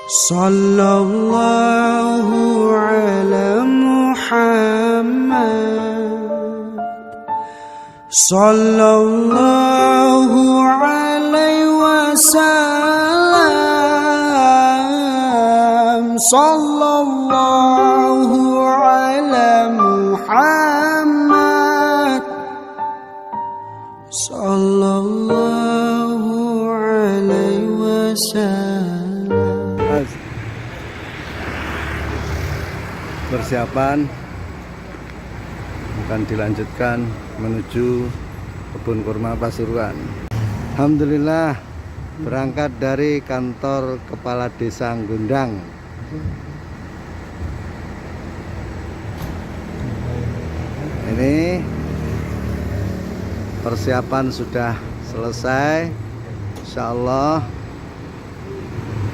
Sallallahu ala Muhammad, sallallahu alaihi wasallam, sallallahu ala Muhammad, sallallahu alaihi wasallam. Persiapan akan dilanjutkan menuju kebun kurma Pasuruan. Alhamdulillah berangkat dari kantor Kepala Desa Gundang. Ini persiapan sudah selesai. Insyaallah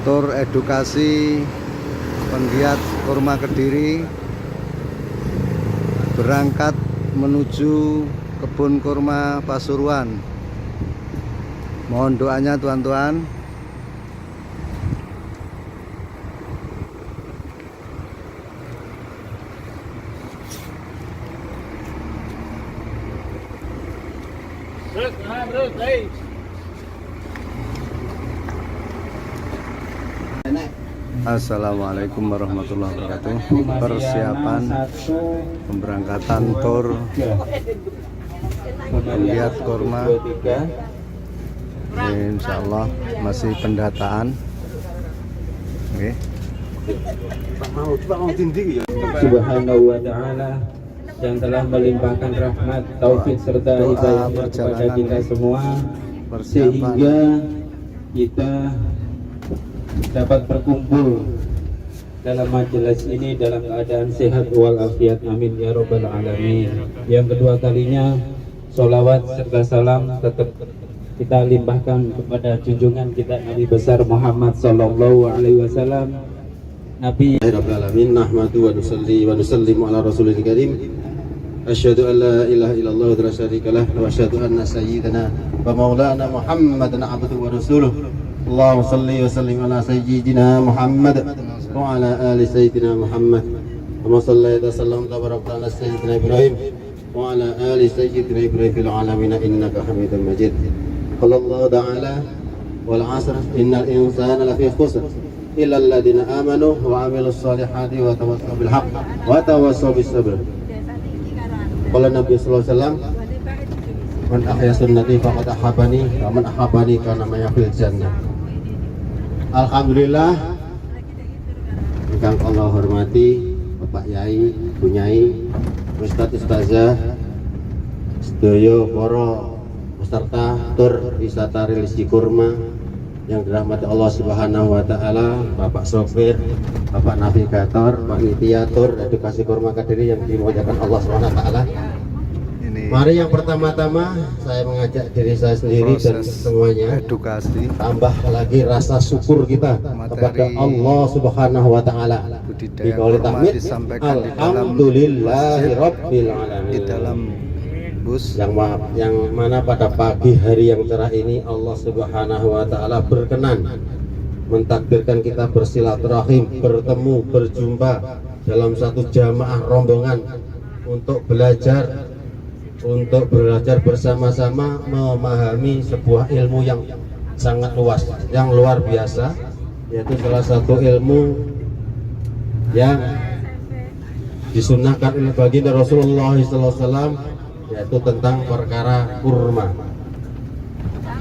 tur edukasi penggiat kurma Kediri berangkat menuju kebun kurma Pasuruan. Mohon doanya tuan-tuan. Assalamualaikum warahmatullahi wabarakatuh. Persiapan pemberangkatan tur penggiat kurma. Insyaallah masih pendataan. Oke. Subhanahu wa ta'ala yang telah melimpahkan rahmat, taufik serta hidayah kepada kita semua, sehingga kita dapat berkumpul dalam majelis ini dalam keadaan sehat walafiat, amin ya rabbal alamin. Yang kedua kalinya sholawat serta salam tetap kita limpahkan kepada junjungan kita Nabi besar Muhammad sallallahu alaihi wasallam. Nabi rabbil alamin, nahmadu wa nusalli wa nusallimu ala rasulil karim. Asyhadu an la ilaha illallah wa la syarikalah wa asyhadu anna sayyidana wa maulana Muhammadan abduhu wa rasuluh. Allahumma salli wa sallim ala sayyidina Muhammad wa ala ali sayyidina Muhammad. Wa sallallahu wa sallam tabaraka ala sayyidina Ibrahim wa ala ali sayyidina Ibrahim fil alamin innaka Hamidum Majid. Qala Allah ta'ala wal 'asr innal insana lafi khusr illa alladziina amanu wa 'amilus shalihati wa tawassaw bil haqq wa tawassaw bis sabr. Qala Nabi sallallahu alaihi wasallam man ahya sunnati faqad ahabani wa man ahabani kana maya fil jannah. Alhamdulillah ingkang Allah hormati Bapak Yai, Bu Nyai, Ustadz Ustazah, sedaya para peserta tur wisata religi kurma yang dirahmati Allah Subhanahu wa taala, Bapak sopir, Bapak navigator, panitia tur edukasi kurma Kediri yang dimuliakan Allah Subhanahu wa taala. Mari yang pertama-tama saya mengajak diri saya sendiri dan semuanya Edukasi tambah lagi rasa syukur kita kepada Allah Subhanahu wa taala. Di qauli tahmid alhamdulillahirabbil alamin. Di dalam bus yang mana pada pagi hari yang cerah ini Allah Subhanahu wa taala berkenan mentakdirkan kita bersilaturahim, bertemu, berjumpa dalam satu jamaah rombongan untuk belajar bersama-sama memahami sebuah ilmu yang sangat luas, yang luar biasa, yaitu salah satu ilmu yang disunnahkan oleh baginda Rasulullah SAW, yaitu tentang perkara kurma.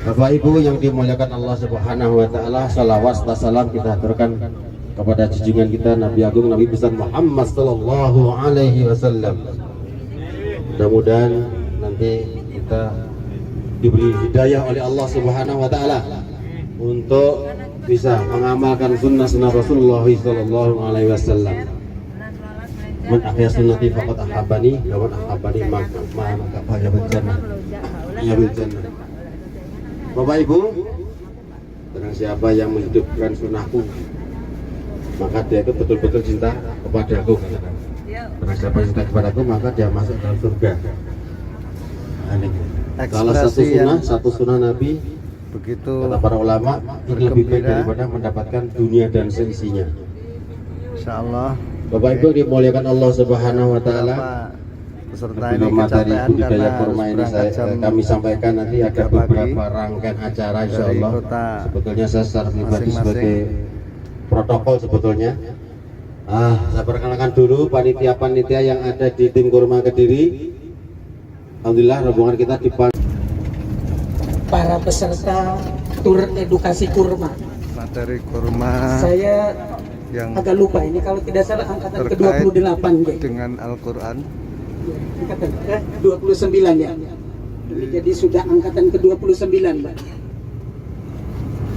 Bapak Ibu yang dimuliakan Allah Subhanahu wa taala, salawat dan salam kita aturkan kepada junjungan kita Nabi Agung Nabi besar Muhammad sallallahu alaihi wasallam. Mudah-mudahan nanti kita diberi hidayah oleh Allah Subhanahu wa taala untuk bisa mengamalkan sunnah-sunnah Rasulullah sallallahu alaihi wasallam. Man ahya sunnati faqad ahabani wa man ahabani maka ya bil jannah. Ya bil jannah. Bapak Ibu, barang siapa yang menghidupkan sunnahku maka dia itu betul-betul cinta kepadaku. Barang siapa cinta kepadaku maka dia masuk dalam surga. Salah satu sunnah Nabi begitu Kata para ulama, ini lebih baik bergembira. daripada mendapatkan dunia dan seisinya. Insyaallah Bapak Ibu dimuliakan Allah Subhanahu wa taala. Peserta ini Sebelum materi kecapean budidaya karena kurma harus ini berangkat jam kami sampaikan nanti ada 3 pagi beberapa rangkaian acara insya dari Allah. kota Sebetulnya saya secara pribadi masing-masing. sebagai protokol sebetulnya. Saya perkenalkan dulu panitia-panitia yang ada di tim kurma Kediri. Alhamdulillah rombongan kita dipandu para peserta tur edukasi kurma. materi kurma Saya yang agak lupa ini kalau tidak salah angkatan terkait ke-28 deh. dengan Al-Quran. Angkatan 29 ya. Jadi sudah angkatan ke-29, Mbak.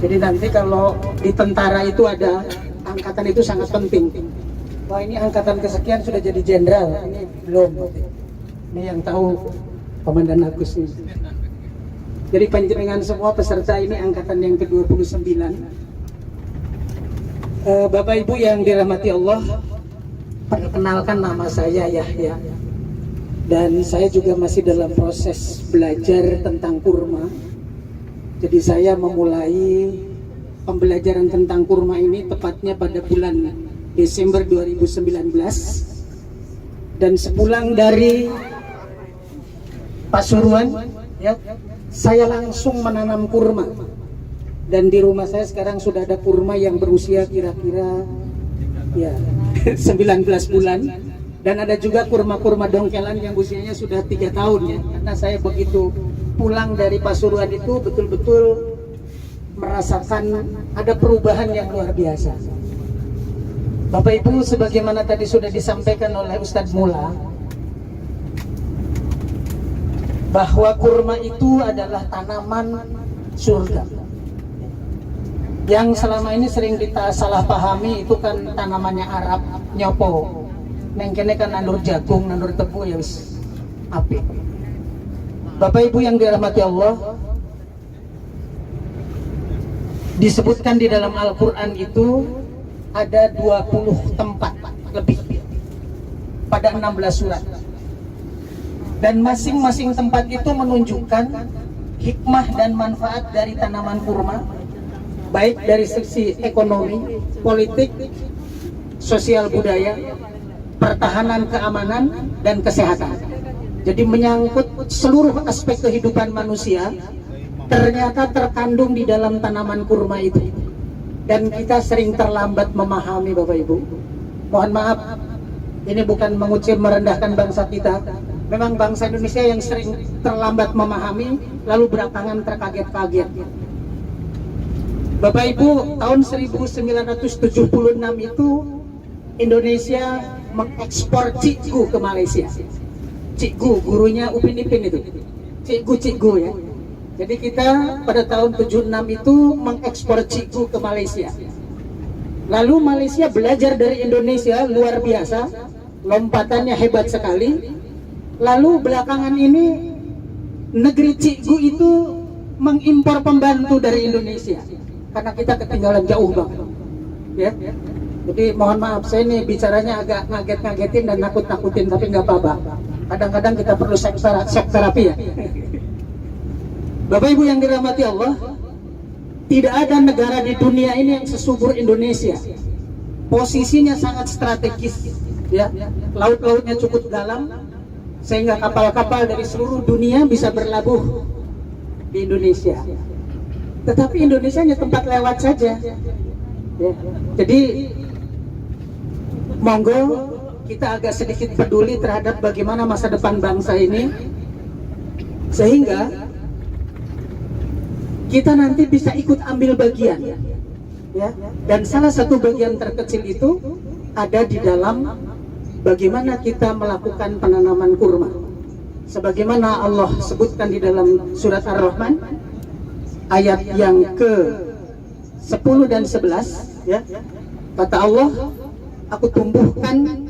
Jadi nanti kalau di tentara itu ada angkatan itu sangat penting. Wah, ini angkatan kesekian sudah jadi jenderal, ini belum. Ini yang tahu Komandan Agus ini. Jadi panjenengan semua peserta ini angkatan yang ke-29. Bapak Ibu yang dirahmati Allah, perkenalkan nama saya Yahya. Dan saya juga masih dalam proses belajar tentang kurma. Jadi saya memulai pembelajaran tentang kurma ini tepatnya pada bulan Desember 2019. Dan sepulang dari Pasuruan, ya, saya langsung menanam kurma. Dan di rumah saya sekarang sudah ada kurma yang berusia kira-kira ya 19 bulan. Dan ada juga kurma-kurma dongkelan yang usianya sudah 3 tahun ya. Karena saya begitu pulang dari Pasuruan itu betul-betul merasakan ada perubahan yang luar biasa. Bapak Ibu, sebagaimana tadi sudah disampaikan oleh Ustadz Mula, bahwa kurma itu adalah tanaman surga. Yang selama ini sering kita salah pahami itu kan tanamannya Arab, nyopo. Neng kene kan nandur jagung, nandur tebu ya wis apik. Bapak Ibu yang dirahmati Allah, disebutkan di dalam Al-Quran itu ada 20 tempat lebih pada 16 surat. Dan masing-masing tempat itu menunjukkan hikmah dan manfaat dari tanaman kurma, baik dari sisi ekonomi, politik, sosial budaya, pertahanan keamanan, dan kesehatan. Jadi menyangkut seluruh aspek kehidupan manusia ternyata terkandung di dalam tanaman kurma itu. Dan kita sering terlambat memahami, Bapak Ibu. Mohon maaf, ini bukan mengucil merendahkan bangsa kita. Memang bangsa Indonesia yang sering terlambat memahami, lalu belakangan terkaget-kaget. Bapak Ibu, tahun 1976 itu Indonesia mengekspor cikgu ke Malaysia. Cikgu, gurunya Upin Ipin itu. Cikgu ya. Jadi kita pada tahun 76 itu mengekspor cikgu ke Malaysia. Lalu Malaysia belajar dari Indonesia luar biasa, lompatannya hebat sekali. Lalu belakangan ini negeri cikgu itu mengimpor pembantu dari Indonesia karena kita ketinggalan jauh banget. Ya. Jadi mohon maaf, saya ini bicaranya agak ngaget-ngagetin dan nakut-nakutin, tapi nggak apa-apa. Kadang-kadang kita perlu shock terapi ya. Bapak Ibu yang dirahmati Allah, tidak ada negara di dunia ini yang sesubur Indonesia. Posisinya sangat strategis, ya. Laut-lautnya cukup dalam, sehingga kapal-kapal dari seluruh dunia bisa berlabuh di Indonesia. Tetapi Indonesia hanya tempat lewat saja. Ya. Jadi monggo kita agak sedikit peduli terhadap bagaimana masa depan bangsa ini, sehingga kita nanti bisa ikut ambil bagian, ya. Dan salah satu bagian terkecil itu ada di dalam bagaimana kita melakukan penanaman kurma. Sebagaimana Allah sebutkan di dalam surat Ar-Rahman ayat yang ke-10 dan 11, ya. Kata Allah, aku tumbuhkan,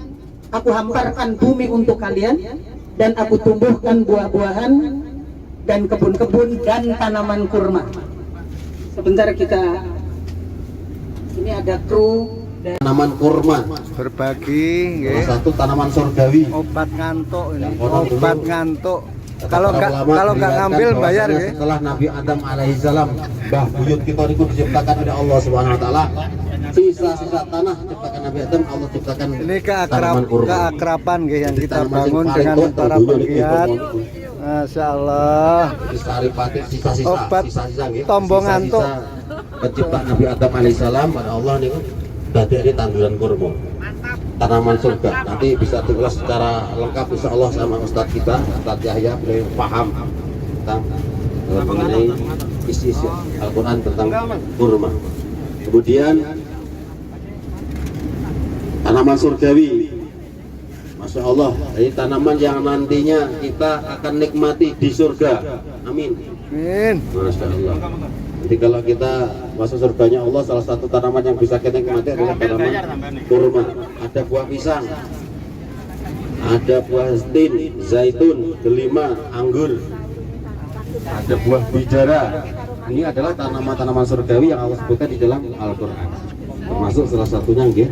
aku hamparkan bumi untuk kalian, dan aku tumbuhkan buah-buahan dan kebun-kebun dan tanaman kurma. Sebentar kita, ini ada kru dan tanaman kurma. Berbagi Salah nggih. satu tanaman surgawi. Obat ngantuk ini, Yang orang obat dulu ngantuk. Kalau para nggak- ulama kalau nggak meriwayatkan ngambil, bayar, bahwasanya ya? setelah Nabi Adam alaihissalam, mbah buyut kita niku diciptakan oleh Allah Subhanahu wa taala. Sisa-sisa tanah ciptakan Nabi Adam, Allah ciptakan Ini tanaman kurma. keakraban nggih yang Jadi kita tanaman sing bangun paling dengan tua para dulunya niki pegiat. kurma. Masya Allah. Jadi saripati sisa-sisa, Obat sisa-sisa nggih. tombong Sisa-sisa ngantuk. penciptaan Nabi Adam alaihissalam pada Allah niku dadi ini tanduran kurma. Tanaman surga. Nanti bisa diulas secara lengkap insya Allah sama Ustadz kita, Ustadz Yahya, beliau paham tentang mengenai isi-isi Al-Quran tentang kurma. Kemudian tanaman surgawi, Masya Allah, ini tanaman yang nantinya kita akan nikmati di surga. Amin. Amin. Masya Allah. Jadi kalau kita masuk surganya Allah, salah satu tanaman yang bisa kita nikmati adalah tanaman kurma. Ada buah pisang, ada buah tin, zaitun, delima, anggur, ada buah bidara. Ini adalah tanaman-tanaman surgawi yang Allah sebutkan di dalam Al-Quran. Termasuk salah satunya nggih,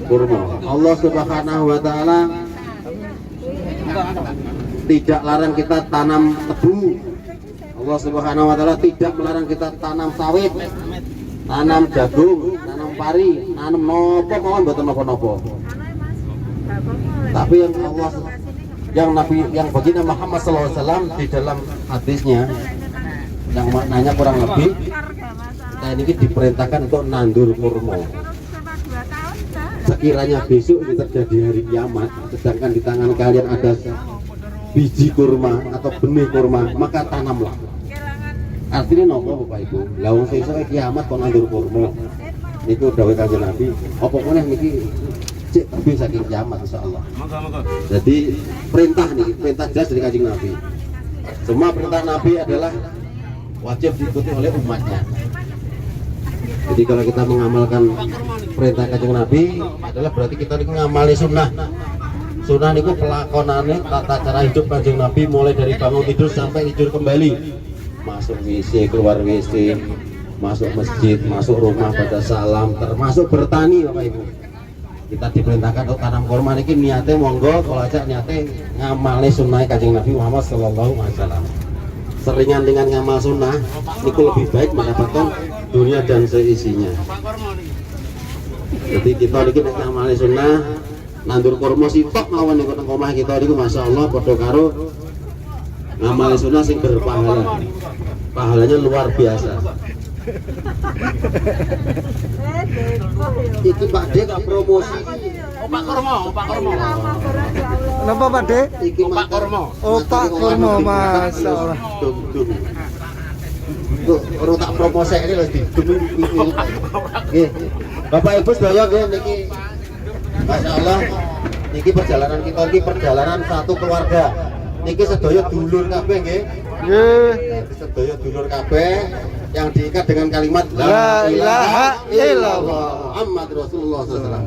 kurma. Allah Subhanahu wa taala tidak larang kita tanam tebu. Allah Subhanahu wa taala tidak melarang kita tanam sawit, tanam jagung, tanam pari, tanam nopo mawon mboten napa-napa. Tapi yang baginda Muhammad SAW di dalam hadisnya yang maknanya kurang lebih kita ini diperintahkan untuk nandur kurma. Sekiranya besok ini terjadi hari kiamat, sedangkan di tangan kalian ada biji kurma atau benih kurma, maka tanamlah. Artinya nopo Bapak Ibu, lawang sesuk kiamat kok nandur kurma. Niku dawuh Kanjeng Nabi, apa meneh niki cek tapi saking kiamat insyaallah. Jadi perintah nih, perintah jelas dari Kanjeng Nabi. Semua perintah Nabi adalah wajib diikuti oleh umatnya. Jadi kalau kita mengamalkan perintah Kanjeng Nabi adalah berarti kita niku ngamali sunnah. Sunnah niku pelakonane tata cara hidup Kanjeng Nabi mulai dari bangun tidur sampai tidur kembali. Masuk WC, keluar WC, masuk masjid, masuk rumah, baca salam, termasuk bertani Bapak Ibu. Kita diperintahkan untuk tanam kurma niki niate monggo kalau aja niate ngamali sunnah Kanjeng Nabi Muhammad sallallahu alaihi wasallam. Seringan dengan ngamal sunnah niku lebih baik mendapatkan dunia dan seisinya. Jadi kita niki nek ngamali sunnah nandur kurma sitok mawon niku nang omah kita niku masyaallah padha karo ngamal sunnah sing berpahala. Pahalanya luar biasa. Iki Pak De gak promosi. Opak kurma. Napa Pak De? Iki Pak Kurma. Opak kurma, Masya Allah. Tuh, perlu tak promosi ini lho didumi iki. Nggih. Bapak Ibu sedaya nggih niki. Masya Allah. Niki perjalanan kita iki perjalanan satu keluarga. Niki sedaya dulur kabeh nggih. Nggih. Sedaya dulur kabeh yang diikat dengan kalimat La ilaha illallah Muhammad Rasulullah SAW.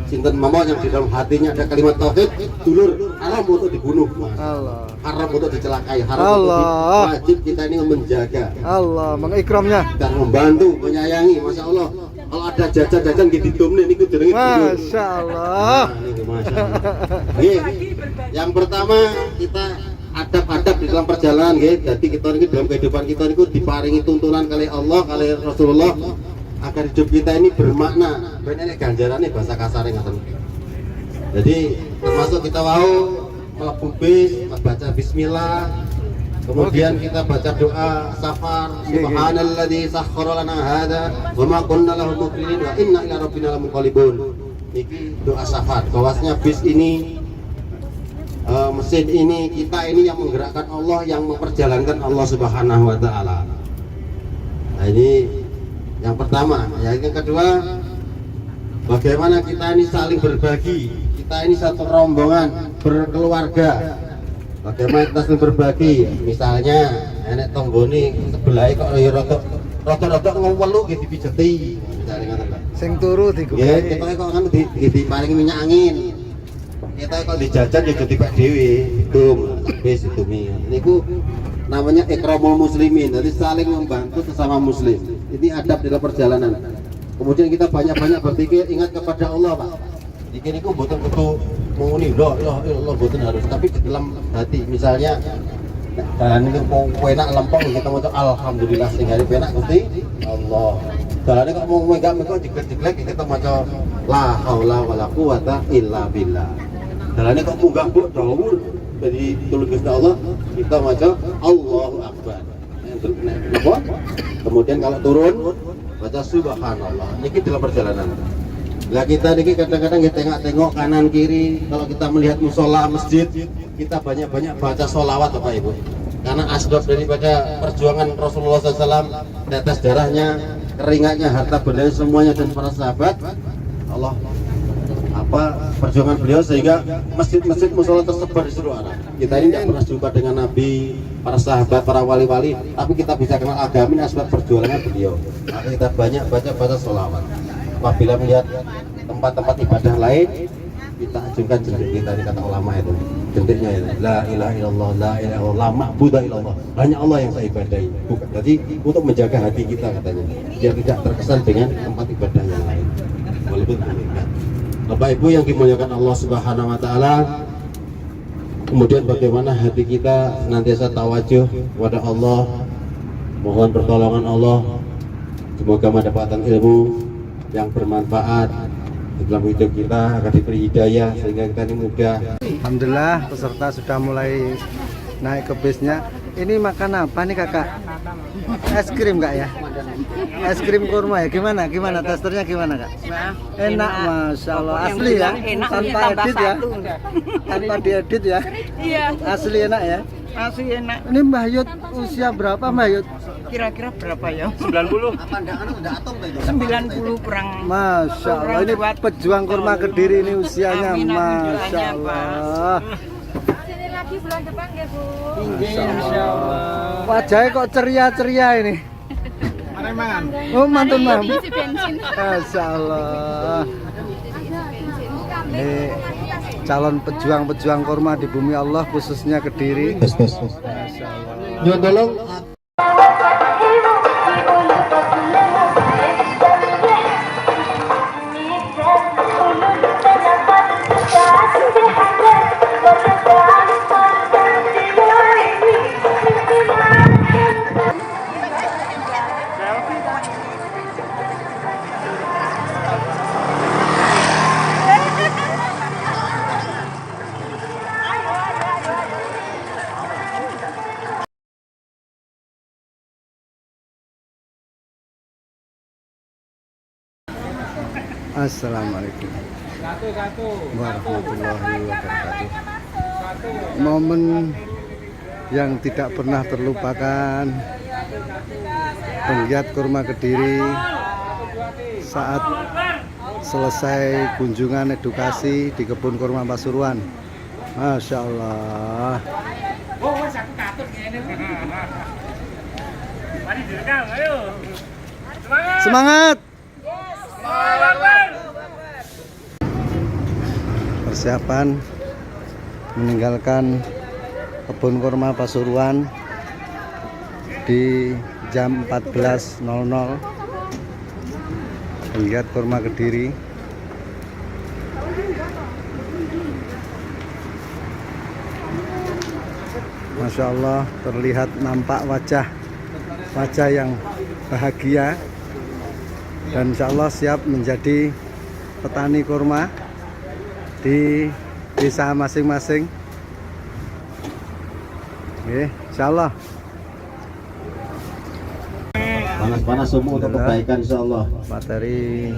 Sinten mama yang di dalam hatinya ada kalimat tauhid, dulur haram untuk dibunuh, Mas. Allah. Haram untuk dicelakai, haram Allah. untuk wajib kita ini menjaga Allah mengikramnya. dan membantu, menyayangi. Masya Allah. Kalau ada jajan-jajan gitu didomne niku jenenge dulur. Masya Allah. Nah, niku Masya Allah. Nggih. Yang pertama kita adab-adab di dalam perjalanan nggih. Jadi kita ini dalam kehidupan kita niku diparingi tuntunan kali Allah, kali Rasulullah agar hidup kita ini bermakna. Ben nek ganjarane bahasa kasare ngoten. Jadi termasuk kita mau mlebu bis, baca bismillah. Kemudian kita baca doa safar, subhanalladzi sakhkhara lana hadza wa ma kunna lahu muqrinin wa inna ila rabbina lamunqalibun. Niki doa safar. Bahwasanya bis ini mesin ini, kita ini yang menggerakkan Allah, yang memperjalankan Allah Subhanahu wa taala. Nah, ini yang pertama. Yang kedua, bagaimana kita ini saling berbagi. Kita ini satu rombongan berkeluarga. Bagaimana kita saling berbagi? Misalnya enek tonggone sebelah kok ya rada ngewelu nggih dipijeti. Misalnya ngoten lho. Sing turu digo. Nggih, kita kok kan diparingi minyak angin. Kita kok dijajan ya jadi Pak Dewi, hitung, habis hitumi. Niku namanya ikramul muslimin, jadi saling membantu sesama muslim. Ini adab dalam perjalanan. Kemudian kita banyak-banyak berpikir, ingat kepada Allah Pak. Iki niku mboten kudu menguni la ilaha illallah boten harus, tapi di dalam hati misalnya jalan ini mau enak lempeng kita mau alhamdulillah sing hari penak Gusti Allah. Jalan ini kok mau megang-megang jeglek-jeglek kita maca la haula wala quwata illa billah. Jalan ini kok munggah mbok dawuh jadi tulung Gusti Allah kita maca Allahu akbar. Kemudian kalau turun baca subhanallah. Ini dalam perjalanan. Lah kita niki kadang-kadang kita tengok kanan kiri, kalau kita melihat musola masjid, kita banyak-banyak baca sholawat Bapak Ibu. Karena asbab daripada perjuangan Rasulullah SAW, tetes darahnya, keringatnya, harta bendanya semuanya dan para sahabat, Allah perjuangan beliau sehingga masjid-masjid musola tersebar di seluruh arah. Kita ini tidak pernah jumpa dengan Nabi, para sahabat, para wali-wali, tapi kita bisa kenal agama ini asbab perjuangan beliau. Maka kita banyak baca sholawat. Apabila melihat tempat-tempat ibadah lain, kita ajukan jentik kita, ini kata ulama itu, jentiknya itu la ilaha illallah, la ilaha illallah, ma'budah illallah, hanya Allah yang saya ibadahi. Bukan, jadi untuk menjaga hati kita katanya, biar tidak terkesan dengan tempat ibadah yang lain. Walaupun meningkat. Bapak Ibu yang dimuliakan Allah Subhanahu Wa Taala, kemudian bagaimana hati kita senantiasa tawajuh kepada Allah, mohon pertolongan Allah, semoga mendapatkan ilmu yang bermanfaat dalam hidup kita agar diberi hidayah sehingga kita ini mudah. Alhamdulillah peserta sudah mulai naik ke bisnya. Ini makan apa nih kakak? Es krim kak ya? Es krim kurma ya? Gimana testernya gimana kak? Enak masya Allah, asli ya? Tanpa edit ya? Tanpa diedit ya? Iya. Asli enak ya? Asli enak. Ini Mbah Yud usia berapa Mbah Yud? Kira-kira berapa ya? 90. 90 kurang. Masya Allah, ini pejuang kurma Kediri ini usianya masya Allah. Sini lagi bulan depan ya Bu. Masya Allah. Wajahnya kok ceria-ceria ini. Oh mantun mam. Masya Allah. Ini calon pejuang-pejuang kurma di bumi Allah khususnya Kediri. Masya Allah. Nyuwun tolong. Assalamualaikum warahmatullahi wabarakatuh. Momen yang tidak pernah terlupakan penggiat kurma Kediri saat selesai kunjungan edukasi di kebun kurma Pasuruan. Masya Allah. Semangat. Persiapan meninggalkan kebun kurma Pasuruan di jam 14.00. Penggiat kurma Kediri Masya Allah, terlihat nampak wajah yang bahagia dan insya Allah siap menjadi petani kurma di desa masing-masing. Oke, insya Allah. Panas-panas semua untuk kebaikan insya Allah. Materi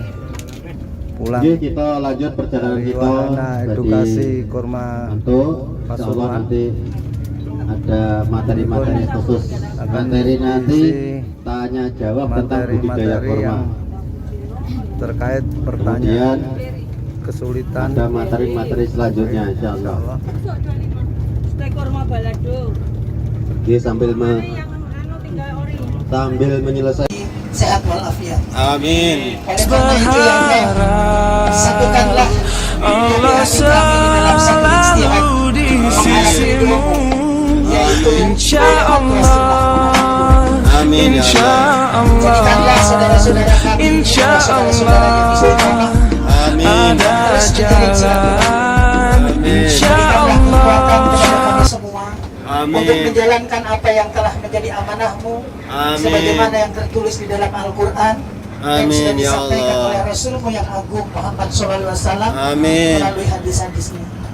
pulang. Jadi kita lanjut perjalanan kita. Wahana edukasi kurma Insya Allah nanti ada materi-materi khusus. Materi nanti tanya jawab tentang budidaya kurma. Terkait pertanyaan kesulitan. Ada materi-materi selanjutnya insya Allah. Kurma balado. Dia sambil menyelesaikan. Sehat walafiat. Amin. Oleh karena itu yang satukanlah Allah selalu di sisimu, yaitu insyaallah. Amin. Jadikanlah saudara-saudara kami, saudara-saudara yang istiqomah. Amin. Ada jalan untuk menjalankan apa yang telah menjadi amanahmu sebagaimana yang tertulis di dalam Al-Quran yang sudah disampaikan oleh Rasulmu yang agung Muhammad SAW melalui hadis-hadisnya.